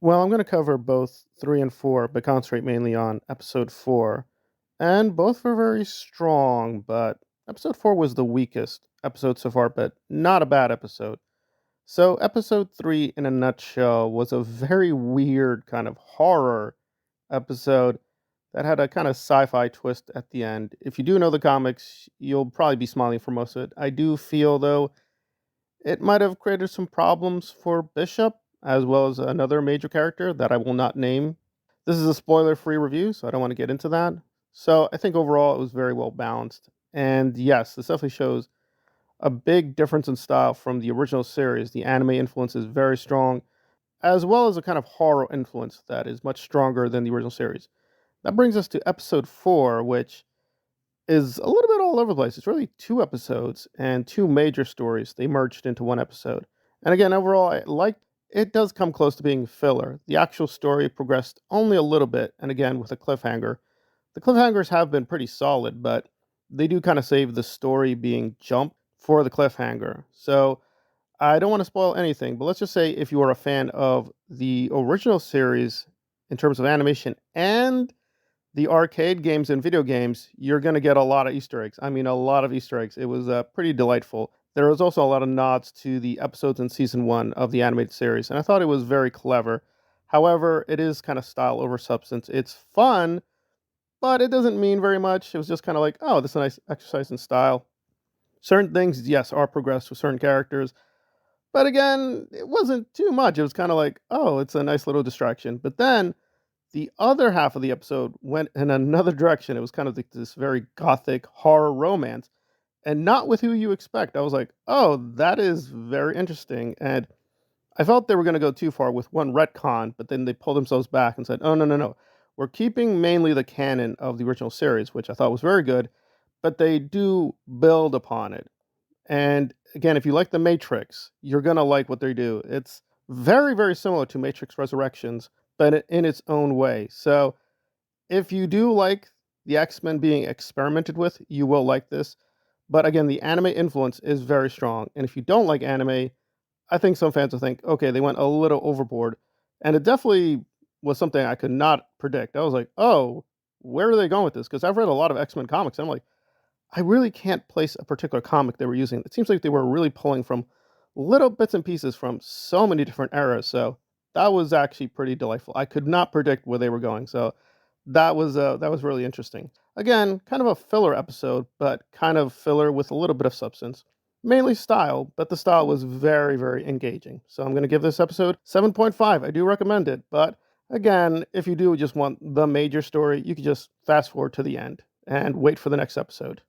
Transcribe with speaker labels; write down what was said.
Speaker 1: Well, I'm going to cover both 3 and 4, but concentrate mainly on episode 4. And both were very strong, but episode 4 was the weakest episode so far, but not a bad episode. So, episode 3, in a nutshell, was a very weird kind of horror episode that had a kind of sci fi twist at the end. If you do know the comics, you'll probably be smiling for most of it. I do feel, though, it might have created some problems for Bishop, as well as another major character that I will not name. This is a spoiler free review, so I don't want to get into that. So I think overall it was very well balanced. And yes, this definitely shows a big difference in style from the original series. The anime influence is very strong, as well as a kind of horror influence that is much stronger than the original series. That brings us to episode 4, which is a little bit all over the place. It's really two episodes and two major stories. They merged into one episode. And again, overall, I like it does come close to being filler. The actual story progressed only a little bit, and again with a cliffhanger. The cliffhangers have been pretty solid, but they do kind of save the story being jumped for the cliffhanger. So I don't want to spoil anything, but let's just say if you are a fan of the original series in terms of animation and the arcade games and video games, you're going to get a lot of Easter eggs. I mean, a lot of Easter eggs. It was pretty delightful. There was also a lot of nods to the episodes in season 1 of the animated series, and I thought it was very clever. However, it is kind of style over substance. It's fun, but it doesn't mean very much. It was just kind of like, oh, this is a nice exercise in style. Certain things, yes, are progressed with certain characters, but again, it wasn't too much. It was kind of like, oh, it's a nice little distraction. But then the other half of the episode went in another direction. It was kind of like this very gothic horror romance, and not with who you expect. I was like, oh, that is very interesting. And I felt they were going to go too far with one retcon, but then they pulled themselves back and said, oh, no, no, no. We're keeping mainly the canon of the original series, which I thought was very good, but they do build upon it. And again, if you like The Matrix, you're going to like what they do. It's very, very similar to Matrix Resurrections, but in its own way. So if you do like the X-Men being experimented with, you will like this. But again, the anime influence is very strong. And if you don't like anime, I think some fans will think, okay, they went a little overboard. And it definitely was something I could not predict. I was like, oh, where are they going with this? Because I've read a lot of X-Men comics. And I'm like, I really can't place a particular comic they were using. It seems like they were really pulling from little bits and pieces from so many different eras. So that was actually pretty delightful. I could not predict where they were going. So that was really interesting. Again, kind of a filler episode, but kind of filler with a little bit of substance. Mainly style, but the style was very, very engaging. So I'm going to give this episode 7.5. I do recommend it, but again, if you do just want the major story, you can just fast forward to the end and wait for the next episode.